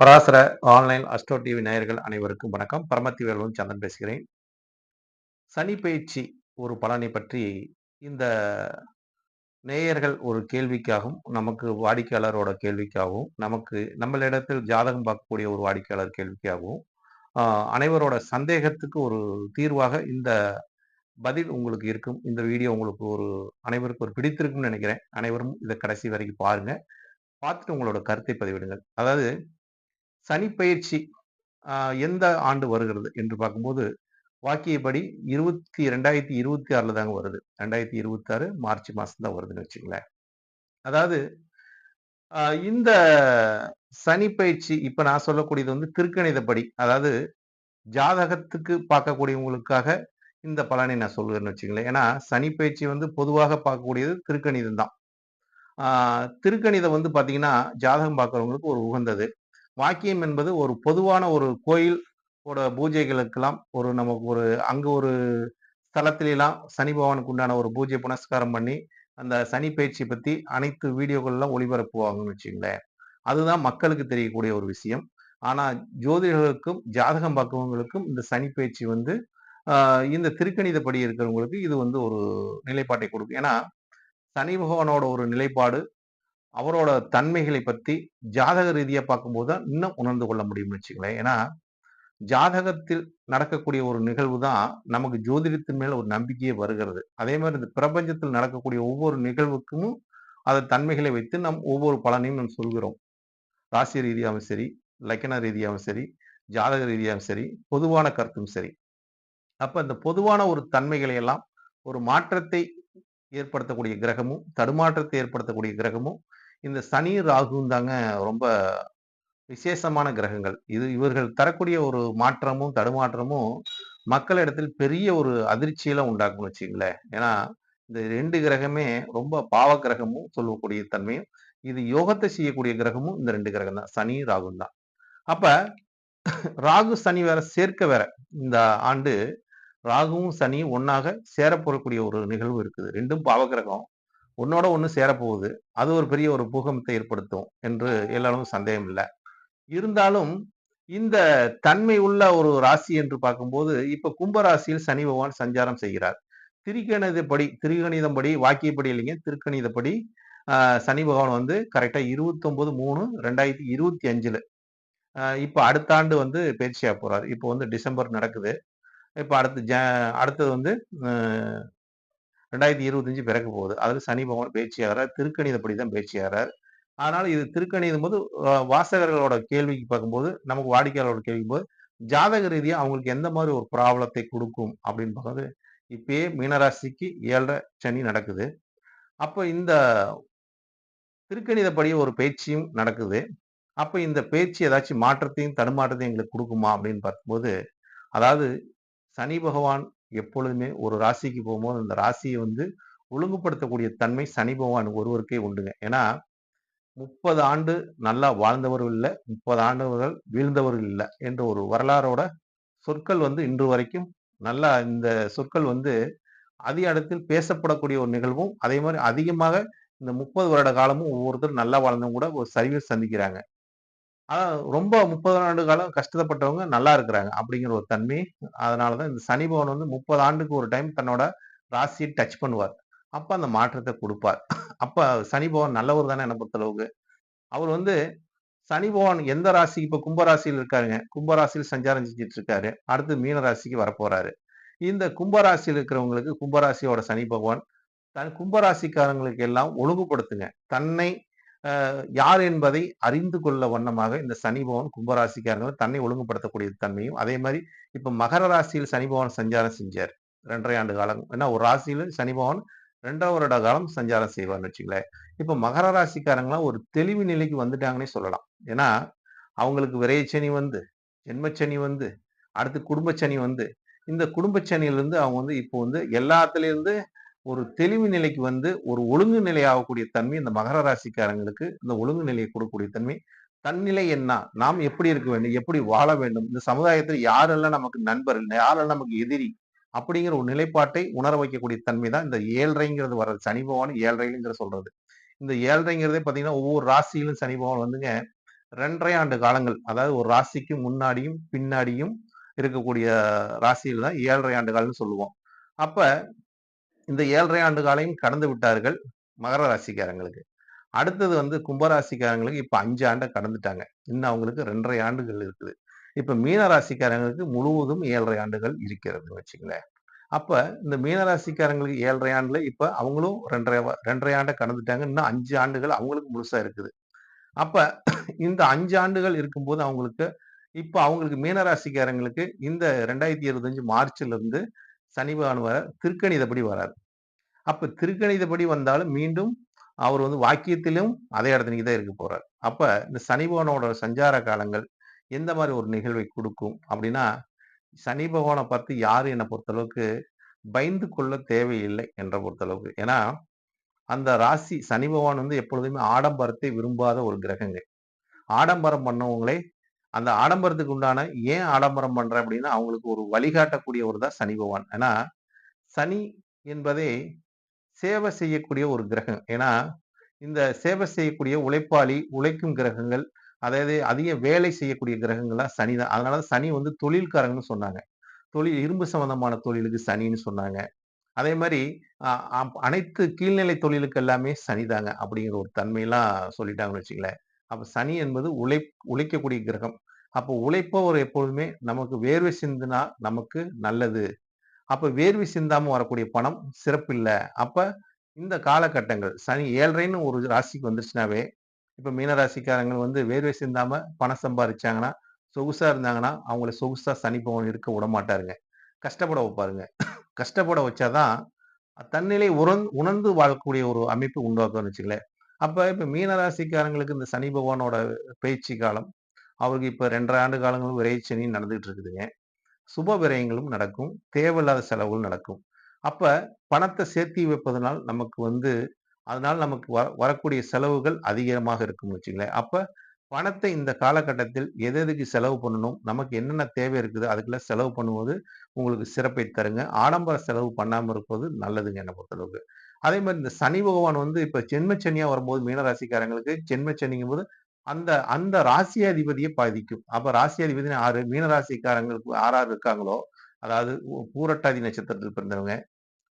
Parasara online astro TV நேயர்கள் அனைவருக்கும் வணக்கம். பரமத்தி வேலுடன் சந்திரன் பேசுகிறேன். சனி பெயர்ச்சி ஒரு பலனை பற்றி இந்த நேயர்கள் ஒரு கேள்விக்காகவும், நமக்கு வாடிக்கையாளரோட கேள்விக்காகவும், நமக்கு நம்மளிடத்தில் ஜாதகம் பார்க்கக்கூடிய ஒரு வாடிக்கையாளர் கேள்விக்காகவும், அ அனைவரோட சந்தேகத்துக்கு ஒரு தீர்வாக இந்த பதில் உங்களுக்கு இருக்கும். இந்த வீடியோ உங்களுக்கு அனைவருக்கும் பிடித்திருக்கும்னு நினைக்கிறேன். அனைவரும் இத கடைசி வரைக்கும் பாருங்க. பார்த்துட்டு உங்களோட கருத்தை பதிவிடுங்கள். அதாவது சனி பெயர்ச்சி அ எந்த ஆண்டு வருகிறது என்று பார்க்கும்போது, வாக்கியப்படி 2026ல தாங்க வருது. 2026 மார்ச் மாசம் தான் வருதுன்னு வச்சுக்கங்களேன். அதாவது இந்த சனி பெயர்ச்சி இப்ப நான் சொல்லக்கூடியது வந்து திருக்கணிதப்படி, அதாவது ஜாதகத்துக்கு பார்க்கக்கூடியவங்களுக்காக இந்த பலனை நான் சொல்லுவேன்னு வச்சுக்கங்களேன். ஏன்னா, சனி பெயர்ச்சி வந்து பொதுவாக பார்க்கக்கூடியது திருக்கணிதம் தான். ஆ திருக்கணிதம் வந்து பார்த்தீங்கன்னா, ஜாதகம் பார்க்கிறவங்களுக்கு ஒரு உகந்தது. வாக்கியம் என்பது ஒரு பொதுவான ஒரு கோயில் ஓட பூஜைகளுக்கெல்லாம் நமக்கு அங்க ஒரு ஸ்தலத்திலலாம் சனி பகவானுக்கு உண்டான ஒரு பூஜை புனஸ்காரம் பண்ணி, அந்த சனி பெயர்ச்சி பத்தி அனைத்து வீடியோக்கள்லாம் ஒளிபரப்புவாங்கன்னு வச்சுக்கங்களேன். அதுதான் மக்களுக்கு தெரியக்கூடிய ஒரு விஷயம். ஆனா, ஜோதிடர்களுக்கும், ஜாதகம் பார்க்கிறவங்களுக்கும் இந்த சனி பெயர்ச்சி வந்து அ இந்த திருக்கணிதப்படி இருக்கிறவங்களுக்கு இது வந்து ஒரு நிலைப்பாட்டை கொடுக்கும். ஏன்னா, சனி பகவானோட ஒரு நிலைப்பாடு, அவரோட தன்மைகளை பத்தி ஜாதக ரீதியா பார்க்கும்போது தான் இன்னும் உணர்ந்து கொள்ள முடியும்னு வச்சுக்கங்களேன். ஏன்னா, ஜாதகத்தில் நடக்கக்கூடிய ஒரு நிகழ்வு தான் நமக்கு ஜோதிடத்தின் மேல ஒரு நம்பிக்கையே வருகிறது. அதே மாரி இந்த பிரபஞ்சத்தில் நடக்கக்கூடிய ஒவ்வொரு நிகழ்வுக்கும் அதன் தன்மைகளை வைத்து நாம் ஒவ்வொரு பலனையும் நாம் சொல்கிறோம். ராசி ரீதியாவும் சரி, லக்ன ரீதியாவும் சரி, ஜாதக ரீதியாவும் சரி, பொதுவான கருத்தும் சரி. அப்ப இந்த பொதுவான ஒரு தன்மைகளை எல்லாம் ஒரு மாற்றத்தை ஏற்படுத்தக்கூடிய கிரகமும், தடுமாற்றத்தை ஏற்படுத்தக்கூடிய கிரகமும் இந்த சனி, ராகுவும் தாங்க ரொம்ப விசேஷமான கிரகங்கள். இவர்கள் தரக்கூடிய ஒரு மாற்றமும், தடுமாற்றமும் மக்களிடத்தில் பெரிய ஒரு அதிர்ச்சியெல்லாம் உண்டாக்கும்னு வச்சுக்கங்களேன். ஏன்னா, இந்த 2 கிரகமே ரொம்ப பாவ கிரகமும் சொல்லக்கூடிய தன்மையும், இது யோகத்த செய்யக்கூடிய கிரகமும் இந்த 2 கிரகம் தான். சனி, ராகுவும் தான். அப்ப ராகு, சனி வேற சேர்க்க வேற. இந்த ஆண்டு ராகுவும், சனியும் ஒண்ணாக சேரப்போறக்கூடிய ஒரு நிகழ்வு இருக்குது. 2ம் பாவ கிரகம். ஒண்ணோட ஒண்ணு சேரப்போகுது. அது ஒரு பெரிய ஒரு பூகம்பத்தை ஏற்படுத்தும் என்று எல்லளவும் சந்தேகம் இல்ல. இருந்தாலும், இந்த தன்மை உள்ள ஒரு ராசி என்று பார்க்கும்போது, இப்ப கும்ப ராசியில் சனி பகவான் சஞ்சாரம் செய்கிறார். திருகணிதம்படி வாக்கியப்படி இல்லைங்க. திருக்கணிதப்படி அ சனி பகவான் வந்து கரெக்ட்டா 29/3/2025ல இப்ப அடுத்த ஆண்டு வந்து பயிற்சியாக போறாரு. இப்போ வந்து டிசம்பர் நடக்குது. இப்ப அடுத்தது வந்து அ 2025 பிறக்க போகுது. அதுல சனி பகவான் பயிற்சியாகுறார். திருக்கணிதப்படி தான் பயிற்சியாகுறார். அதனால இது திருக்கணிதம்போது வாசகர்களோட கேள்விக்கு பார்க்கும்போது, நமக்கு வாடிக்கையாளரோட கேட்கும்போது, ஜாதக ரீதியா அவங்களுக்கு எந்த மாரி ஒரு ப்ராப்ளத்தை குடுக்கும் அப்படின்னு பார்க்கும்போது, இப்பயே மீனராசிக்கு 7 சனி நடக்குது. அப்ப இந்த திருக்கணிதப்படி ஒரு பயிற்சியும் நடக்குது. அப்ப இந்த பயிற்சி ஏதாச்சும் மாற்றத்தையும், தடுமாற்றத்தையும் எங்களுக்கு குடுக்குமா அப்படின்னு பார்க்கும்போது, அதாவது சனி பகவான் எப்பொழுதுமே ஒரு ராசிக்கு போம்போது, அந்த ராசிய வந்து ஒழுங்குபடுத்தக்கூடிய தன்மை சனி பகவான் ஒருவருக்கே உண்டுங்க. ஏன்னா 30 ஆண்டு நல்லா வாழ்ந்தவரும் இல்ல, 30 ஆண்டுகள் வீழ்ந்தவரும் இல்ல என்ற ஒரு வரலாறோட சொற்கள் வந்து இன்று வரைக்கும் நல்லா இந்த சொற்கள் வந்து அதிக இடத்தில் பேசப்படக்கூடிய ஒரு நிகழ்வும், அதே மாரி அதிகமாக இந்த 30 வருட காலமும் ஒவ்வொருத்தரும் நல்லா வாழ்ந்தவங்க கூட ஒரு சரிவை சந்திக்கிறாங்க. ஆனா ரொம்ப 30 ஆண்டு காலம் கஷ்டப்பட்டவங்க நல்லா இருக்கிறாங்க. அப்படிங்கிற ஒரு தன்மை. அதனால தான் இந்த சனி பகவான் வந்து 30 ஆண்டுக்கு ஒரு டைம் தன்னோட ராசிய டச் பண்ணுவார். அப்ப அந்த மாற்றத்த குடுப்பார். அப்ப சனி பகவான் நல்லவர் தானே என்ன பொறுத்தளவுக்கு. அவர் வந்து சனி பகவான் எந்த ராசி இப்ப கும்ப ராசியில இருக்காருங்க. கும்ப ராசியில் சஞ்சாரம் செஞ்சுட்டு இருக்காரு. அடுத்து மீன ராசிக்கு வரப்போறாரு. இந்த கும்ப ராசியில இருக்கிறவங்களுக்கு கும்ப ராசியோட சனி பகவான் கும்ப ராசிக்காரங்களுக்கு எல்லாம் ஒழுங்குபடுத்துங்க. தன்னை யார் என்பதை அறிந்து கொள்ள வண்ணமாக இந்த சனி பகவான் கும்ப ராசிக்காரங்கள தன்னை ஒழுங்குபடுத்தக்கூடிய தன்மையும், அதே மாரி இப்ப மகர ராசியில் சனி பகவான் சஞ்சாரம் செஞ்சார். 2 1/2 ஆண்டு காலம். ஏன்னா ஒரு ராசியில சனி பகவான் 2 1/2 வருட காலம் சஞ்சாரம் செய்வார்ன்னு வச்சுக்கங்களேன். இப்ப மகர ராசிக்காரங்கலாம் ஒரு தெளிவு நிலைக்கு வந்துட்டாங்கன்னே சொல்லலாம். ஏன்னா, அவங்களுக்கு விரயச்சனி வந்து, ஜென்மச்சனி வந்து, அடுத்து குடும்பச்சனி வந்து, இந்த குடும்பச்சனியிலிருந்து அவங்க வந்து இப்போ வந்து எல்லாத்துலருந்து ஒரு தெளிவு நிலைக்கு வந்து, ஒரு ஒழுங்கு நிலை ஆகக்கூடிய தன்மை இந்த மகர ராசிக்காரங்களுக்கு இந்த ஒழுங்கு நிலையை கொடுக்கக்கூடிய தன்மை. தன்னிலை என்ன? நாம் எப்படி இருக்க வேண்டும்? எப்படி வாழ வேண்டும்? இந்த சமுதாயத்தில் யாரெல்லாம் நமக்கு நண்பர்கள்? யாரெல்லாம் நமக்கு எதிரி? அப்படிங்கிற ஒரு நிலைப்பாட்டை உணர வைக்கக்கூடிய தன்மை தான் இந்த 7.5ங்கிறது வர்றது. சனி பகவான் 7.5ங்கிற சொல்றது. இந்த 7.5ங்கிறதே பார்த்தீங்கன்னா, ஒவ்வொரு ராசியிலும் சனி பகவான் வந்துங்க 2 1/2 ஆண்டு காலங்கள். அதாவது ஒரு ராசிக்கு முன்னாடியும், பின்னாடியும் இருக்கக்கூடிய ராசியில தான் 7 1/2 ஆண்டு காலம்னு சொல்லுவோம். அப்ப இந்த 7 1/2 ஆண்டு காலையும் கடந்து விட்டார்கள் மகர ராசிக்காரங்களுக்கு. அடுத்தது வந்து கும்பராசிக்காரங்களுக்கு இப்ப 5 ஆண்ட கடந்துட்டாங்க. இன்னும் அவங்களுக்கு 2 1/2 ஆண்டுகள் இருக்குது. இப்ப மீன ராசிக்காரங்களுக்கு முழுவதும் 7 1/2 ஆண்டுகள் இருக்கிறதுன்னு வச்சுக்கங்களேன். அப்ப இந்த மீன ராசிக்காரங்களுக்கு 7 1/2 ஆண்டுல இப்ப அவங்களும் 2 1/2 ஆண்ட கடந்துட்டாங்க. இன்னும் 5 ஆண்டுகள் அவங்களுக்கு முழுசா இருக்குது. அப்ப இந்த 5 ஆண்டுகள் இருக்கும்போது அவங்களுக்கு இப்ப அவங்களுக்கு மீன ராசிக்காரங்களுக்கு இந்த 2025 மார்ச்ல இருந்து சனி பகவான் திருக்கணிதப்படி வராரு. அப்ப திருக்கணிதப்படி வந்தாலும் மீண்டும் அவர் வந்து வாக்கியத்திலும் அதே இடத்துலயே தான் இருக்க போறார். அப்ப இந்த சனி பகவானோட சஞ்சார காலங்கள் எந்த மாரி ஒரு நிகழ்வை குடுக்கும் அப்டின்னா, சனி பகவான பார்த்து யாரும் என்ன பொறுத்தளவுக்கு பயந்து கொள்ள தேவையில்லை என்ற பொறுத்தளவுக்கு. ஏன்னா, அந்த ராசி சனி பகவான் வந்து எப்பொழுதுமே ஆடம்பரத்தை விரும்பாத ஒரு கிரகங்க. ஆடம்பரம் பண்ணவங்களே அந்த ஆடம்பரத்துக்கு உண்டான ஏன் ஆடம்பரம் பண்றேன் அப்டின்னா, அவங்களுக்கு ஒரு வழிகாட்டக்கூடியவர் தான் சனி பகவான். ஏன்னா, சனி என்பதே சேவை செய்யக்கூடிய ஒரு கிரகம். ஏன்னா, இந்த சேவை செய்யக்கூடிய உழைப்பாளி, உழைக்கும் கிரகங்கள், அதாவது அதிக வேலை செய்யக்கூடிய கிரகங்கள்லாம் சனி தான். அதனால தான் சனி வந்து தொழில்காரங்கன்னு சொன்னாங்க. இரும்பு சம்மந்தமான தொழிலுக்கு சனின்னு சொன்னாங்க. அதே மாரி அ அப் அனைத்து கீழ்நிலை தொழிலுக்கு எல்லாமே சனிதாங்க. அப்படிங்கிற ஒரு தன்மையெல்லாம் சொல்லிட்டாங்கன்னு வச்சுக்கங்களேன். அப்ப சனி என்பது உழைக்கக்கூடிய கிரகம். அப்போ உழைப்பவர் எப்பொழுதுமே நமக்கு வேர்வை சிந்துனா நமக்கு நல்லது. அப்ப வேர்வை சிந்தாம வரக்கூடிய பணம் சிறப்பில்ல. அப்ப இந்த காலகட்டங்கள் சனி 7 1/2ன்னு ஒரு ராசிக்கு வந்துருச்சுனாவே, இப்ப மீன ராசிக்காரங்க வந்து வேர்வை சிந்தாம பணம் சம்பாரிச்சாங்கன்னா, சொகுசா இருந்தாங்கன்னா, அவங்கள சொகுசா சனி பகவான் இருக்க விடமாட்டாருங்க. கஷ்டப்பட வைப்பாருங்க. கஷ்டப்பட வச்சா தான் தன்னிலை உணர்ந்து வாழக்கூடிய ஒரு அமைப்பு உண்டாக்கும்னு வச்சுக்கங்களேன். அப்ப இப்ப மீன ராசிக்காரங்களுக்கு இந்த சனி பகவானோட பெயர்ச்சி காலம், அவருக்கு இப்ப 2 1/2 ஆண்டு காலங்களும் விரைச்சனி நடந்துட்டு இருக்குதுங்க. சுப விரயங்களும் நடக்கும். தேவையில்லாத செலவுகள் நடக்கும். அப்ப பணத்த சேர்த்தி வைப்பதனால் நமக்கு வந்து அதனால நமக்கு வரக்கூடிய செலவுகள் அதிகமாக இருக்கும்னு வச்சுக்கங்களேன். அப்ப பணத்தை இந்த காலகட்டத்தில் எது எதுக்கு செலவு பண்ணணும், நமக்கு என்னென்ன தேவை இருக்குது, அதுக்கெல்லாம் செலவு பண்ணுவது உங்களுக்கு சிறப்பை தருங்க. ஆடம்பர செலவு பண்ணாம இருப்பது நல்லதுங்க என்ன பொறுத்தளவுக்கு. அதே மாரி இந்த சனி பகவான் வந்து இப்ப ஜென்ம சனியா வரும்போது மீன ராசிக்காரங்களுக்கு ஜென்ம சனிங்கும்போது அந்த அந்த ராசியாதிபதிய பாதிக்கும். அப்ப ராசியாதிபதினா யாரு? மீன ராசிக்காரங்களுக்கு யார் யார் இருக்காங்களோ, அதாவது பூரட்டாதி நட்சத்திரத்தில் பிறந்தவங்க,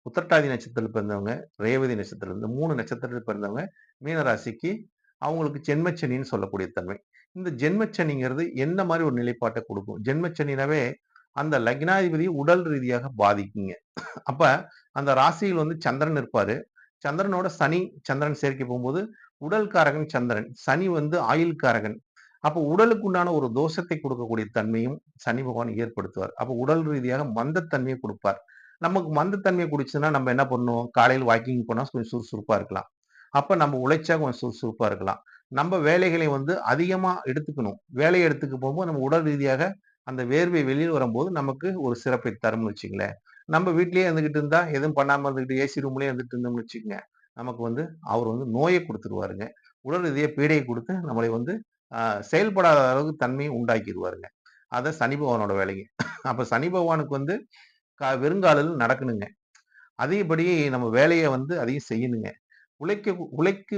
உத்திரட்டாதி நட்சத்திரத்துல பிறந்தவங்க, ரேவதி நட்சத்திரம் இந்த 3 நட்சத்திரத்துல பிறந்தவங்க மீன ராசிக்கு அவங்களுக்கு ஜென்மச்சனின்னு சொல்லக்கூடிய தன்மை. இந்த ஜென்மச்சனிங்கிறது என்ன மாரி ஒரு நிலைப்பாட்ட குடுக்கும்? ஜென்மச்சனினாவே அந்த லக்னாதிபதி உடல் ரீதியாக பாதிக்குங்க. அப்ப அந்த ராசியில் வந்து சந்திரன் இருப்பாரு. சந்திரனோட சனி, சந்திரன் சேர்க்கை போம்போது, உடல் காரகன் சந்திரன். சனி வந்து ஆயுள் காரகன். அப்ப உடலுக்கு உண்டான ஒரு தோஷத்தை கொடுக்கக்கூடிய தன்மையும் சனி பகவான் ஏற்படுத்துவார். அப்ப உடல் ரீதியாக மந்தத்தன்மையை குடுப்பார். நமக்கு மந்தத்தன்மைய குடுச்சுதுன்னா, நம்ம என்ன பண்ணுவோம்? காலையில வாக்கிங் போனா கொஞ்சம் சுறுசுறுப்பா இருக்கலாம். அப்ப நம்ம உழைச்சா கொஞ்சம் சுறுசுறுப்பா இருக்கலாம். நம்ம வேலைகளை வந்து அதிகமா எடுத்துக்கணும். வேலைய எடுத்துக்க போம்போது நம்ம உடல் ரீதியாக அந்த வேர்வை வெளிய வரும்போது நமக்கு ஒரு சிறப்பை தரும்னு வச்சுக்கங்களேன். நம்ம வீட்லயே இருந்துகிட்டு இருந்தா, எதுவும் பண்ணாம இருந்துகிட்டு ஏசி ரூம்லயே இருந்துட்டு இருந்தோம்னு வச்சுக்கங்க. நமக்கு வந்து அவர் வந்து நோய குடுத்துருவாருங்க. உடல் ரீதியா பீடைய குடுத்து நம்மளை வந்து அ செயல்படாத அளவுக்கு தன்மைய உண்டாக்கிருவாருங்க. அதான் சனி பகவானோட வேலைங்க. அப்ப சனி பகவானுக்கு வந்து வெறுங்காலில நடக்கணுங்க. அதிகப்படி நம்ம வேலைய வந்து அதையும் செய்யணுங்க.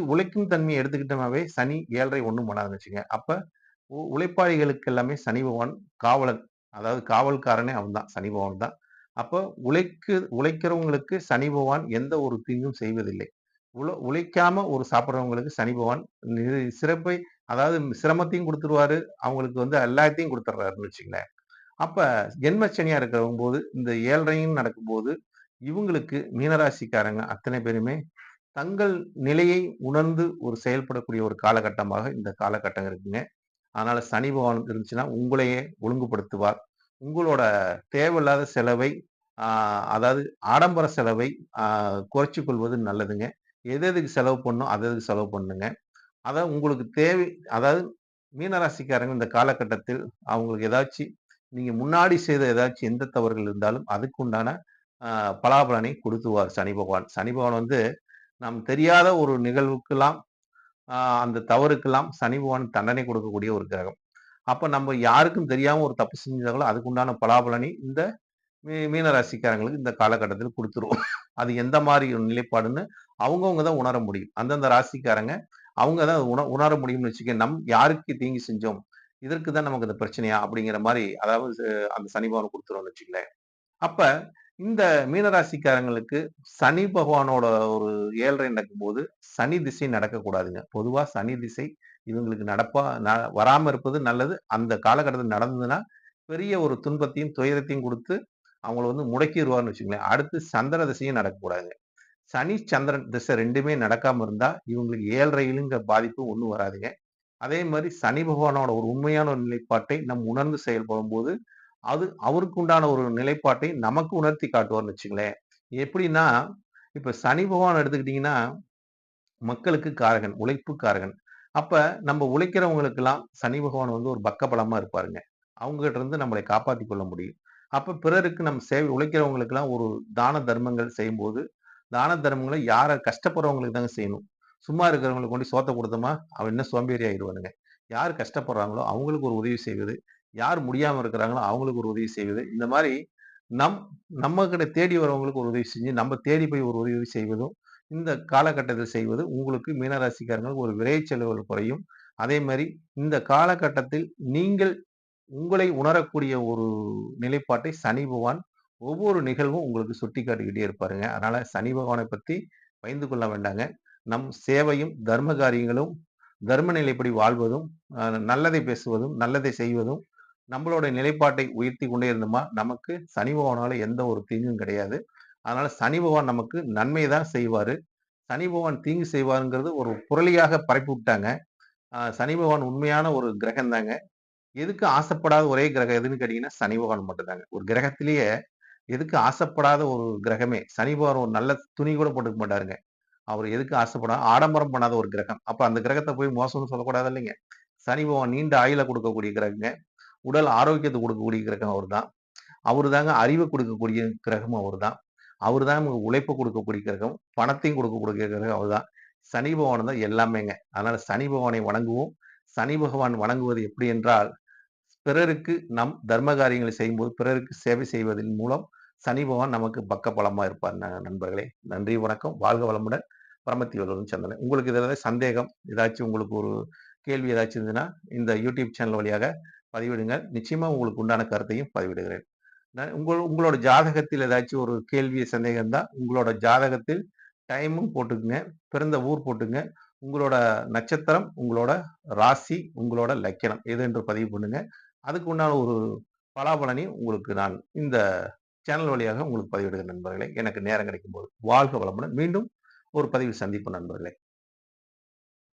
உழைக்கும் தன்மைய எடுத்துக்கிட்டோமாவே சனி 7 1/2 ஒண்ணும் பண்ணாதுன்னு வச்சுக்கங்க. அப்ப உழைப்பாளிகளுக்கு எல்லாமே சனி பகவான் காவலன். அதாவது காவல்காரனே அவன் தான். சனி பகவான் தான். அப்ப உழைக்கிறவங்களுக்கு சனி பகவான் எந்த ஒரு தீங்கும் செய்வதில்லை. உழைக்காம ஒரு சாப்பிடுறவங்களுக்கு சனி பகவான் சிறப்பை அதாவது சிரமத்தையும் குடுத்துருவாரு. அவங்களுக்கு வந்து எல்லாத்தையும் குடுத்துடுறாருன்னு வச்சுக்கங்களேன். அப்ப ஜென்மச்சனியா இருக்கிறம்போது, இந்த 7 1/2யும் நடக்கும்போது, இவங்களுக்கு மீனராசிக்காரங்க அத்தனை பேருமே தங்கள் நிலையை உணர்ந்து ஒரு செயல்படக்கூடிய ஒரு காலகட்டமாக இந்த காலகட்டம் இருக்குங்க. அதனால சனி பகவான் இருந்துச்சுன்னா, உங்களையே ஒழுங்குபடுத்துவார். உங்களோட தேவையில்லாத செலவை, ஆ அதாவது ஆடம்பர செலவை ஆ குறைச்சுக் கொள்வது நல்லதுங்க. எது எதுக்கு செலவு பண்ணணும், அது அதுக்கு செலவு பண்ணுங்க. அதாவது உங்களுக்கு தேவை அதாவது மீனராசிக்காரங்க இந்த காலகட்டத்தில் அவங்களுக்கு நீங்க முன்னாடி செய்த ஏதாச்சும் எந்த தவறுகள் இருந்தாலும், அதுக்கு உண்டான அ பலாபலனை கொடுத்துருவார் சனி பகவான். சனி பகவான் வந்து நாம் தெரியாத ஒரு நிகழ்வுக்கெல்லாம், அ அந்த தவறுக்கெல்லாம் சனி பகவான் தண்டனை கொடுக்கக்கூடிய ஒரு கிரகம். அப்ப நம்ம யாருக்கும் தெரியாம ஒரு தப்பு செஞ்சாலும், அதுக்கு உண்டான பலாபலனை இந்த மீன ராசிக்காரங்களுக்கு இந்த காலகட்டத்தில் குடுத்துரும். அது எந்த மாரி ஒரு நிலைப்பாடுன்னு அவங்கவங்க தான் உணர முடியும். அந்தந்த ராசிக்காரங்க அவங்க தான் உணர முடியும்னு வச்சுக்க. யாருக்கு தீங்கு செஞ்சோம்? இதற்கு தான் நமக்கு இந்த பிரச்சனையா? அப்படிங்கிற மாரி அதாவது அந்த சனி பகவான் குடுத்துருவார்ன்னு வச்சுக்கங்களேன். அப்ப இந்த மீனராசிக்காரங்களுக்கு சனி பகவானோட ஒரு 7.5 நடக்கும்போது, சனி திசை நடக்கக்கூடாதுங்க. பொதுவா சனி திசை இவங்களுக்கு வராம இருப்பது நல்லது. அந்த காலகட்டத்தில நடந்ததுன்னா, பெரிய ஒரு துன்பத்தையும், துயரத்தையும் குடுத்து, அவங்கள முடக்கிருவார்ன்னு வச்சுக்கங்களேன். அடுத்து சந்திர திசையும் நடக்கக்கூடாதுங்க. சனி, சந்திரன் திசை 2மே நடக்காம இருந்தா, இவங்களுக்கு 7.5ங்கிற பாதிப்பு ஒண்ணும் வராதுங்க. அதே மாரி சனி பகவானோட ஒரு உண்மையான ஒரு நிலைப்பாட்டை உணர்ந்து செயல்படும்போது, அது அவருக்கு உண்டான ஒரு நிலைப்பாட்டை நமக்கு உணர்த்தி காட்டுவார்ன்னு வச்சுங்களேன். எப்படின்னா, இப்ப சனி பகவான் எடுத்துக்கிட்டீங்கன்னா, மக்களுக்கு காரகன், உழைப்பு காரகன். அப்ப நம்ம உழைக்கிறவங்களுக்கெல்லாம் சனி பகவான் ஒரு பக்கபலமா இருப்பாருங்க. அவங்ககிட்ட இருந்து நம்மளை காப்பாத்திக் கொள்ள முடியும். அப்ப பிறருக்கு நம்ம சேவை உழைக்கிறவங்களுக்கெல்லாம் ஒரு தான தர்மங்கள் செய்யும்போது, தான தர்மங்கள கஷ்டப்படுறவங்களுக்கு தாங்க செய்யணும். சும்மா இருக்கிறவங்களுக்கு கொண்டு சோத்த குடுத்தோமா, அவன் இன்னும் சோம்பேறி ஆயிருவானுங்க. யார் கஷ்டப்படுறாங்களோ அவங்களுக்கு ஒரு உதவி செய்வது, யார் முடியாம இருக்கிறாங்களோ அவங்களுக்கு ஒரு உதவி செய்வது. இந்த மாரி நம் நம்மகிட்ட தேடி வரவங்களுக்கு ஒரு உதவி செஞ்சு, நம்ம தேடி போய் ஒரு உதவி செய்வதும், இந்த காலகட்டத்தில் செய்வது உங்களுக்கு மீனராசிக்காரங்களுக்கு ஒரு விரைய செலவுகள் குறையும். அதே மாரி இந்த காலகட்டத்தில் நீங்கள் உங்களை உணரக்கூடிய ஒரு நிலைப்பாட்டை சனி பகவான் ஒவ்வொரு நிகழ்வும் உங்களுக்கு சுட்டிக்காட்டிக்கிட்டே இருப்பாருங்க. அதனால சனி பகவானை பத்தி பயந்து கொள்ள வேண்டாங்க. நம் சேவையும், தர்ம காரியங்களும், தர்ம நிலைப்படி வாழ்வதும், நல்லதை பேசுவதும், நல்லதை செய்வதும், நம்மளோட நிலைப்பாட்டை உயர்த்திக் கொண்டே இருந்தோமா, நமக்கு சனி பகவானால எந்த ஒரு தீங்கும் கிடையாது. அதனால சனி பகவான் நமக்கு நன்மை தான் செய்வாரு. சனி பகவான் தீங்கு செய்வாருங்கிறது ஒரு புரளியாக பரப்பி விட்டாங்க. சனி பகவான் உண்மையான ஒரு கிரகம் தாங்க. எதுக்கு ஆசைப்படாத ஒரே கிரகம் எதுன்னு கேட்டீங்கன்னா, சனி பகவான் மட்டும் தாங்க. ஒரு கிரகத்திலேயே எதுக்கு ஆசைப்படாத ஒரு கிரகமே, சனி பகவான் ஒரு நல்ல துணி கூட போட்டுக்க மாட்டாருங்க. அவரு எதுக்கு ஆடம்பரம் பண்ணாத ஒரு கிரகம். அப்ப அந்த கிரகத்த போய் மோசம்னு சொல்லக்கூடாது இல்லைங்க. சனி பகவான் நீண்ட ஆயுள குடுக்கக்கூடிய கிரகங்க. உடல் ஆரோக்கியத்த குடுக்கக்கூடிய கிரகம் அவர்தான். அவரு தாங்க அறிவ குடுக்கக்கூடிய கிரகமும் அவர்தான். அவரு தான் நமக்கு உழைப்ப குடுக்கக்கூடிய கிரகம். பணத்தையும் குடுக்கக்கூடிய கிரகம் அவர்தான். சனி பகவான் தான் எல்லாமேங்க. அதனால சனி பகவானை வணங்குவோம். சனி பகவான் வணங்குவது எப்படி என்றால், பிறருக்கு நம் தர்ம காரியங்களை செய்யும்போது, பிறருக்கு சேவை செய்வதன் மூலம் சனி பகவான் நமக்கு பக்கபலமா இருப்பார் நண்பர்களே. நன்றி, வணக்கம். வாழ்க வளமுடன். பரமத்தி வேலூரன் சந்திரன். உங்களுக்கு இதுல ஏதாவது சந்தேகம், ஏதாச்சும் உங்களுக்கு ஒரு கேள்வி ஏதாச்சும் இருந்ததுன்னா, இந்த யூடியூப் சேனல் வழியாக பதிவிடுங்க. நிச்சயமா உங்களுக்கு உண்டான கருத்தையும் பதிவிடுகிறேன். உங்களோட ஜாதகத்தில் ஏதாச்சும் ஒரு கேள்வி, சந்தேகம் இருந்தா, உங்களோட ஜாதகத்தில் டைமும் போட்டுக்குங்க. பிறந்த ஊர் போட்டுங்க. உங்களோட நட்சத்திரம், உங்களோட ராசி, உங்களோட லக்கினம் எது என்று பதிவு பண்ணுங்க. அதுக்கு உண்டான ஒரு பலாபலனையும் உங்களுக்கு நான் இந்த சேனல் வழியாக உங்களுக்கு பதிவிடுகிறேன் நண்பர்களே. எனக்கு நேரம் கிடைக்கும்போது. வாழ்க வளமுடன். மீண்டும் ஒரு பதிவில் சந்திப்போம் நண்பர்களே.